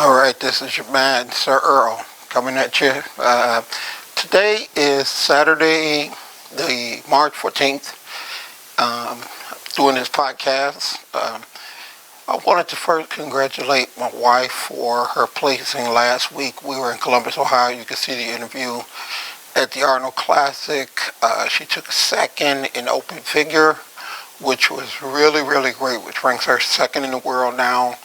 All right, this is your man, Sir Earl, coming at you. Today is Saturday, the March 14th. Um, Doing this podcast. I wanted to first congratulate my wife for her placing last week. We were in Columbus, Ohio. You can see the interview at the Arnold Classic. She took a second in open figure, which was really, really great, which ranks her second in the world now.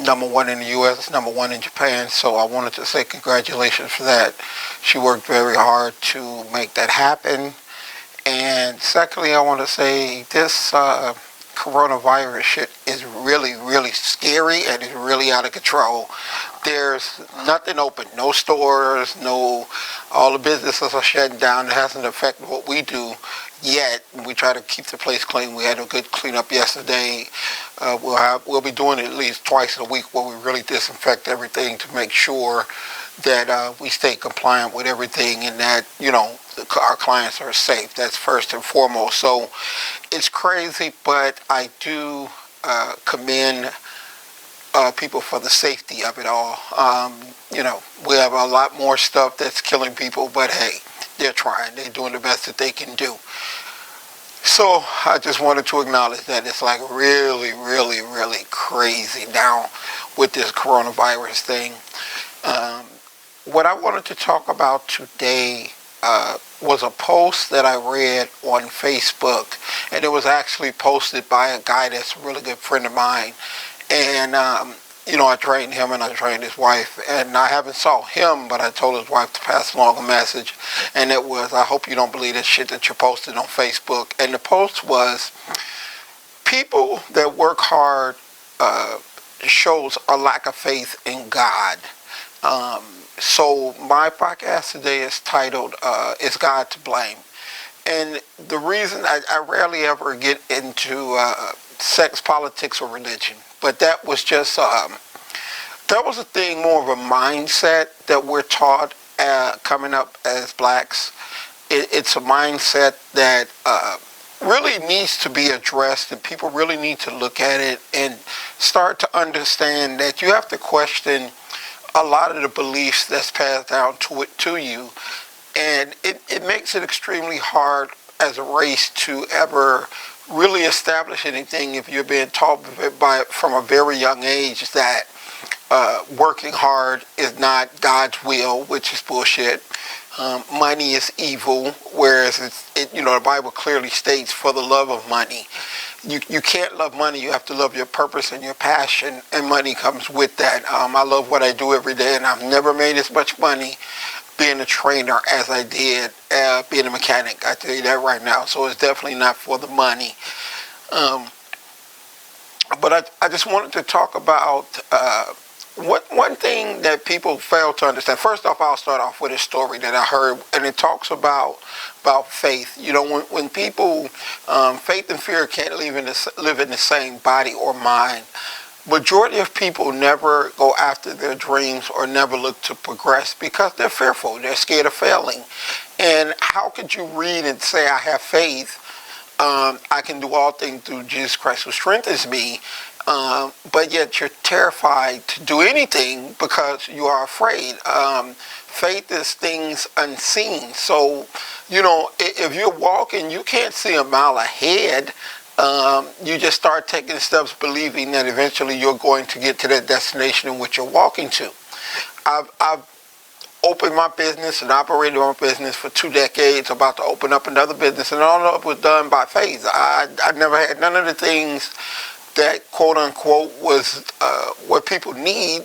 Number one in the U.S., number one in Japan. So I wanted to say congratulations for that. She worked very hard to make that happen. And secondly, I want to say this coronavirus shit is really, really scary and is really out of control. There's nothing open, no stores, all the businesses are shutting down. It hasn't affected what we do yet. We try to keep the place clean. We had a good cleanup yesterday. We'll be doing it at least twice a week where we really disinfect everything to make sure that we stay compliant with everything and that, our clients are safe. That's first and foremost. So it's crazy, but I do commend people for the safety of it all. We have a lot more stuff that's killing people, but hey, they're trying. They're doing the best that they can do. So I just wanted to acknowledge that it's like really, really, really crazy now with this coronavirus thing. What I wanted to talk about today was a post that I read on Facebook, and it was actually posted by a guy that's a really good friend of mine. And I trained him and I trained his wife, and I haven't saw him, but I told his wife to pass along a message, and it was, I hope you don't believe this shit that you posted on Facebook. And the post was, people that work hard shows a lack of faith in God. So my podcast today is titled, Is God to Blame? And the reason I rarely ever get into sex, politics, or religion, but that was just, that was a thing, more of a mindset that we're taught coming up as blacks. It's a mindset that really needs to be addressed, and people really need to look at it and start to understand that you have to question a lot of the beliefs that's passed down to you. And it makes it extremely hard as a race to ever really establish anything if you're being taught from a very young age that working hard is not God's will, which is bullshit. Money is evil, whereas the Bible clearly states for the love of money. You can't love money. You have to love your purpose and your passion, and money comes with that. I love what I do every day, and I've never made as much money being a trainer as I did being a mechanic. I tell you that right now. So it's definitely not for the money. But I just wanted to talk about one thing that people fail to understand. First off, I'll start off with a story that I heard, and it talks about faith. When people, faith and fear can't live in the same body or mind. Majority of people never go after their dreams or never look to progress because they're fearful. They're scared of failing. And how could you read and say, I have faith, I can do all things through Jesus Christ who strengthens me, but yet you're terrified to do anything because you are afraid. Faith is things unseen. So, if you're walking, you can't see a mile ahead. You just start taking steps believing that eventually you're going to get to that destination in which you're walking to. I've opened my business and operated my business for 2 decades, about to open up another business, and all of it was done by faith. I never had none of the things that quote unquote was what people need,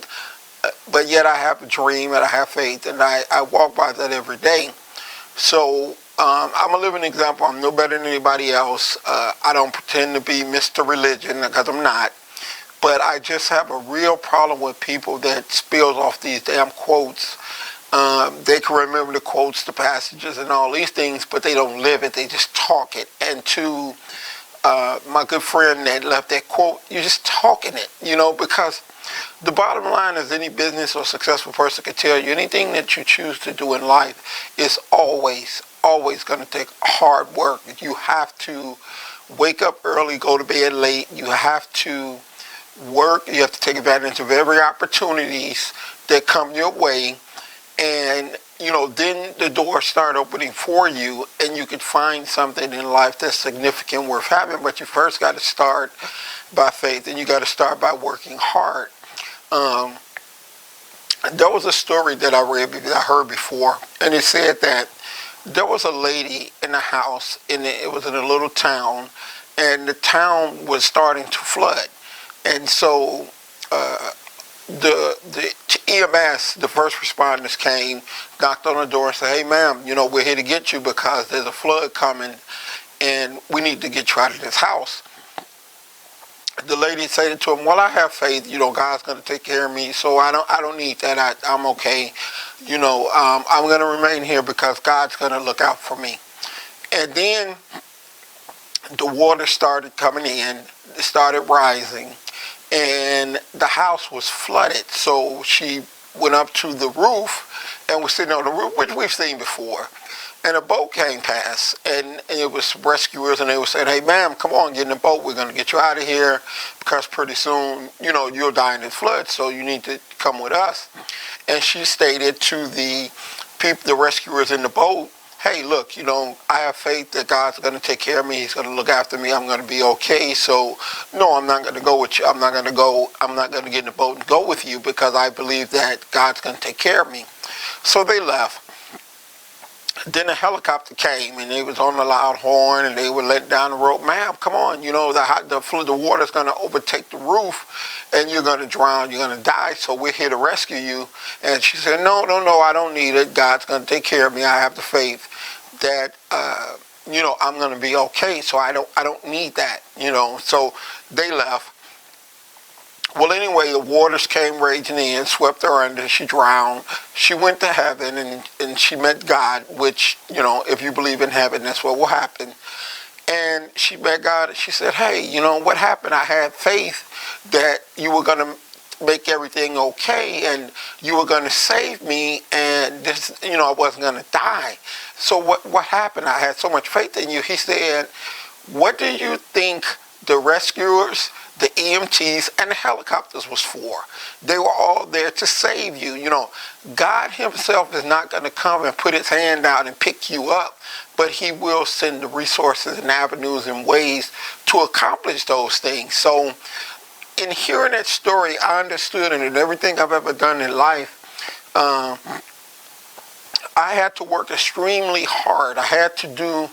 but yet I have a dream and I have faith, and I walk by that every day. So I'm a living example. I'm no better than anybody else. I don't pretend to be Mr. Religion because I'm not. But I just have a real problem with people that spills off these damn quotes. They can remember the quotes, the passages, and all these things, but they don't live it. They just talk it. And to my good friend that left that quote, you're just talking it, because the bottom line is any business or successful person can tell you anything that you choose to do in life is always going to take hard work. You have to wake up early, go to bed late. You have to work. You have to take advantage of every opportunities that come your way, and then the doors start opening for you, and you could find something in life that's significant, worth having. But you first got to start by faith, and you got to start by working hard. Um, there was a story that I heard before, and it said that there was a lady in a house, and it was in a little town, and the town was starting to flood, and so uh, the EMS, the first responders came, knocked on the door, and said, "Hey, ma'am, we're here to get you because there's a flood coming, and we need to get you out of this house." The lady said to him, "Well, I have faith. God's going to take care of me, so I don't need that. I'm okay. I'm going to remain here because God's going to look out for me." And then the water started coming in, it started rising, and the house was flooded. So she went up to the roof and was sitting on the roof, which we've seen before. And a boat came past, and it was rescuers, and they were saying, "Hey, ma'am, come on, get in the boat. We're going to get you out of here because pretty soon, you'll die in the flood, so you need to come with us." And she stated to the people, the rescuers in the boat, "Hey, look, I have faith that God's going to take care of me. He's going to look after me. I'm going to be okay. So, no, I'm not going to go with you. I'm not going to get in the boat and go with you because I believe that God's going to take care of me." So they left. Then a helicopter came, and they was on the loud horn, and they were letting down the rope. "Ma'am, come on, the water's going to overtake the roof, and you're going to drown, you're going to die, so we're here to rescue you." And she said, "No, no, no, I don't need it. God's going to take care of me. I have the faith that, I'm going to be okay, so I don't need that, So they left. Well, anyway, the waters came raging in, swept her under, she drowned. She went to heaven, and she met God, which, if you believe in heaven, that's what will happen. And she met God, and she said, "Hey, what happened? I had faith that you were going to make everything okay, and you were going to save me, and this, I wasn't going to die. So what happened? I had so much faith in you." He said, "What do you think the rescuers, the EMTs, and the helicopters was for? They were all there to save you. God himself is not going to come and put his hand out and pick you up, but he will send the resources and avenues and ways to accomplish those things." So in hearing that story, I understood, and in everything I've ever done in life, I had to work extremely hard. I had to do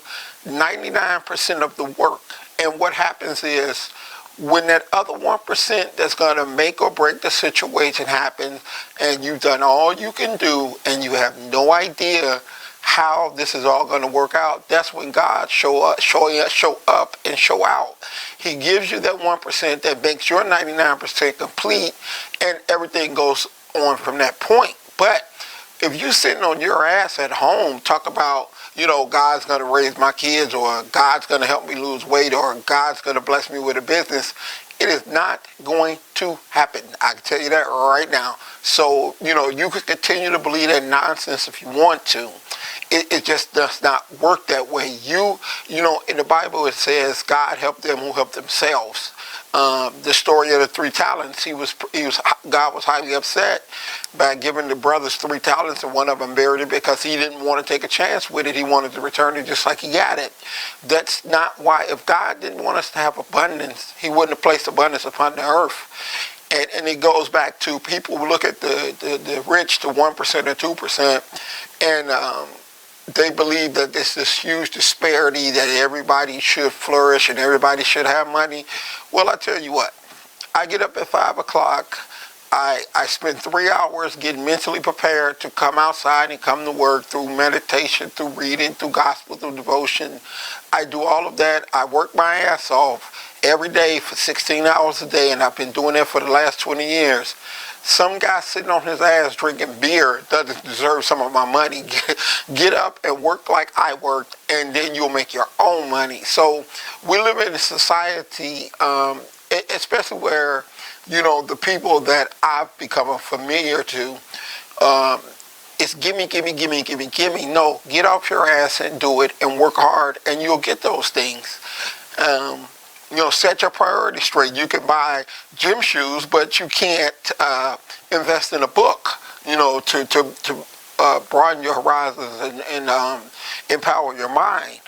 99% of the work. And what happens is, when that other 1% that's going to make or break the situation happens, and you've done all you can do, and you have no idea how this is all going to work out, that's when God show up and show out. He gives you that 1% that makes your 99% complete, and everything goes on from that point. But if you're sitting on your ass at home, talk about, God's going to raise my kids, or God's going to help me lose weight, or God's going to bless me with a business, it is not going to happen. I can tell you that right now. So, you can continue to believe that nonsense if you want to. It just does not work that way. In the Bible it says, God helped them who help themselves. The story of the 3 talents, God was highly upset by giving the brothers 3 talents, and one of them buried it because he didn't want to take a chance with it. He wanted to return it just like he got it. That's not why. If God didn't want us to have abundance, he wouldn't have placed abundance upon the earth. And it goes back to, people look at the rich, the 1% or 2%, and they believe that there's this huge disparity, that everybody should flourish and everybody should have money. Well, I tell you what, I get up at 5 o'clock. I spend 3 hours getting mentally prepared to come outside and come to work, through meditation, through reading, through gospel, through devotion. I do all of that. I work my ass off every day for 16 hours a day, and I've been doing that for the last 20 years. Some guy sitting on his ass drinking beer doesn't deserve some of my money. Get up and work like I worked, and then you'll make your own money. So we live in a society, especially where, the people that I've become familiar to, it's gimme, gimme, gimme, gimme, gimme. No, get off your ass and do it, and work hard, and you'll get those things. set your priorities straight. You can buy gym shoes, but you can't invest in a book, to broaden your horizons and empower your mind.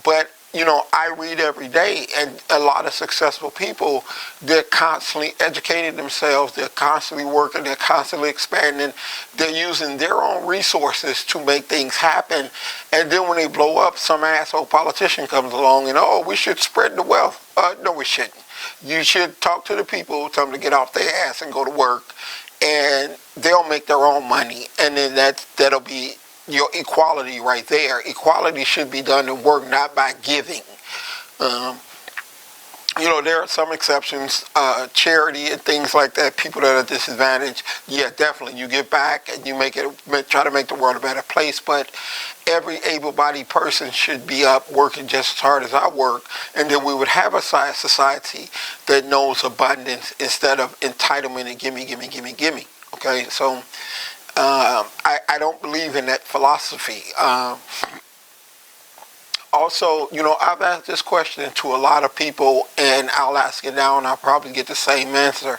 But I read every day, and a lot of successful people, they're constantly educating themselves, they're constantly working, they're constantly expanding, they're using their own resources to make things happen. And then when they blow up, some asshole politician comes along and, oh, we should spread the wealth. No, we shouldn't. You should talk to the people, tell them to get off their ass and go to work, and they'll make their own money, and then that'll be your equality right there. Equality should be done in work, not by giving. Um, there are some exceptions, charity and things like that, people that are disadvantaged, yeah, definitely, you give back and you try to make the world a better place, but every able-bodied person should be up working just as hard as I work, and then we would have a society that knows abundance instead of entitlement and gimme, gimme, gimme, gimme, okay? So I don't believe in that philosophy. Also, I've asked this question to a lot of people, and I'll ask it now, and I'll probably get the same answer.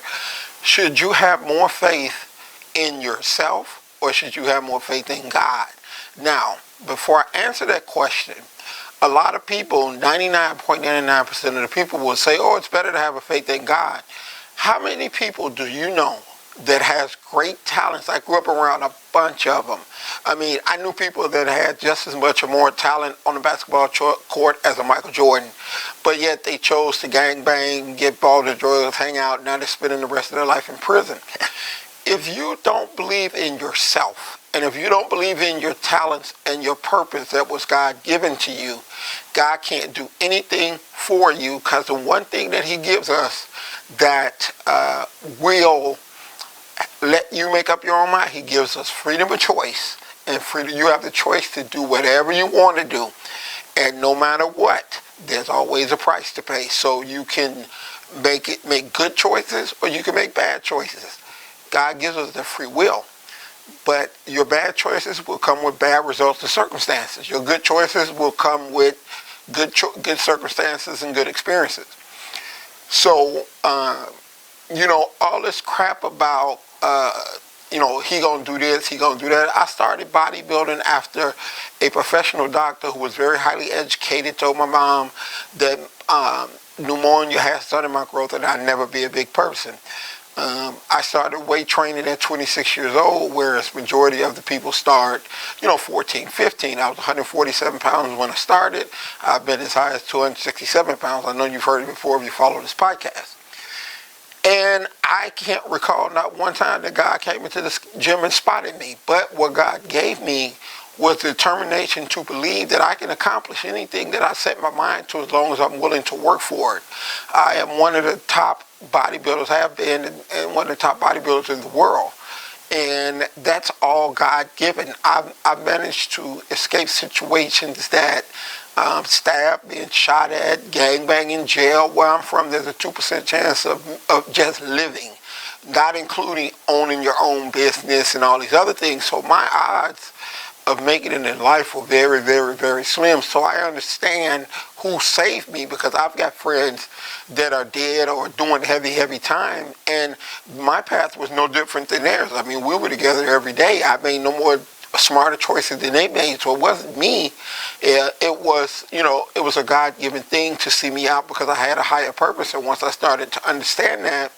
Should you have more faith in yourself, or should you have more faith in God? Now, before I answer that question, a lot of people, 99.99% of the people will say, oh, it's better to have a faith in God. How many people do you know that has great talents? I grew up around a bunch of them. I mean, I knew people that had just as much or more talent on the basketball court as a Michael Jordan, but yet they chose to gangbang, get balled and drugs, hang out, now they're spending the rest of their life in prison. If you don't believe in yourself, and if you don't believe in your talents and your purpose that was God given to you, God can't do anything for you, because the one thing that he gives us that will let you make up your own mind, he gives us freedom of choice. And freedom, you have the choice to do whatever you want to do. And no matter what, there's always a price to pay. So you can make good choices, or you can make bad choices. God gives us the free will. But your bad choices will come with bad results and circumstances. Your good choices will come with good circumstances and good experiences. So, all this crap about, he gonna do this, he gonna do that. I started bodybuilding after a professional doctor who was very highly educated told my mom that pneumonia has stunted my growth and I'd never be a big person. I started weight training at 26 years old, whereas majority of the people start, 14, 15. I was 147 pounds when I started. I've been as high as 267 pounds. I know you've heard it before if you follow this podcast. And I can't recall not one time that God came into the gym and spotted me. But what God gave me was determination to believe that I can accomplish anything that I set my mind to, as long as I'm willing to work for it. I am one of the top bodybuilders, have been, and one of the top bodybuilders in the world. And that's all God given. I've managed to escape situations that stabbed, being shot at, gangbang in jail. Where I'm from, there's a 2% chance of just living, not including owning your own business and all these other things. So my odds of making it in life were very, very, very slim. So I understand who saved me, because I've got friends that are dead or doing heavy, heavy time, and my path was no different than theirs. I mean, we were together every day. I made no more smarter choices than they made, so it wasn't me. It was a God-given thing to see me out, because I had a higher purpose, and once I started to understand that,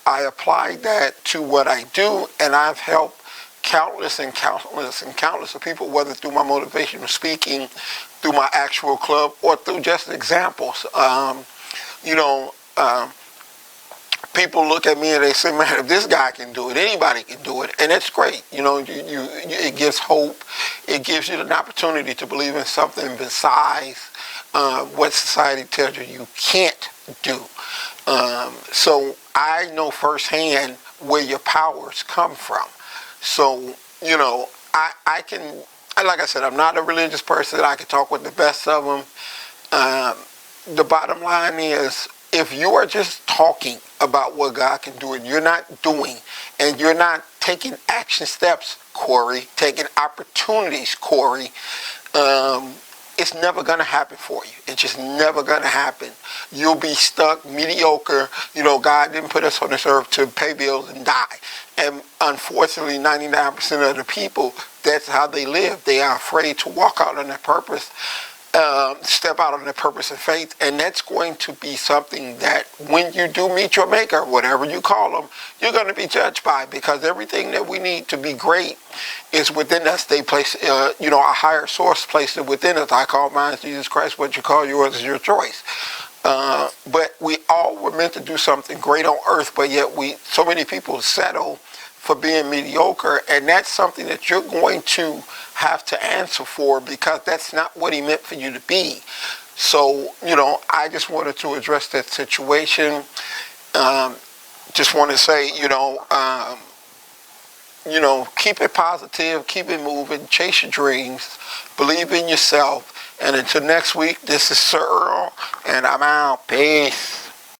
I applied that to what I do, and I've helped countless and countless and countless of people, whether through my motivational speaking, through my actual club, or through just examples. People look at me and they say, man, if this guy can do it, anybody can do it. And it's great. It gives hope. It gives you an opportunity to believe in something besides what society tells you can't do. So I know firsthand where your powers come from. So, I can, like I said, I'm not a religious person. I can talk with the best of them. The bottom line is, if you are just talking about what God can do and you're not doing, and you're not taking action steps, Corey, taking opportunities, Corey, it's never going to happen for you. It's just never going to happen. You'll be stuck mediocre. God didn't put us on this earth to pay bills and die. And unfortunately, 99% of the people, that's how they live. They are afraid to walk out on their purpose, step out on their purpose of faith. And that's going to be something that when you do meet your maker, whatever you call them, you're going to be judged by, because everything that we need to be great is within us. They place, a higher source placed it within us. I call mine Jesus Christ. What you call yours is your choice. But we all were meant to do something great on earth, but yet so many people settle for being mediocre, and that's something that you're going to have to answer for, because that's not what he meant for you to be. So, I just wanted to address that situation. Just want to say, keep it positive, keep it moving, chase your dreams, believe in yourself. And until next week, this is Sir Earl, and I'm out. Peace.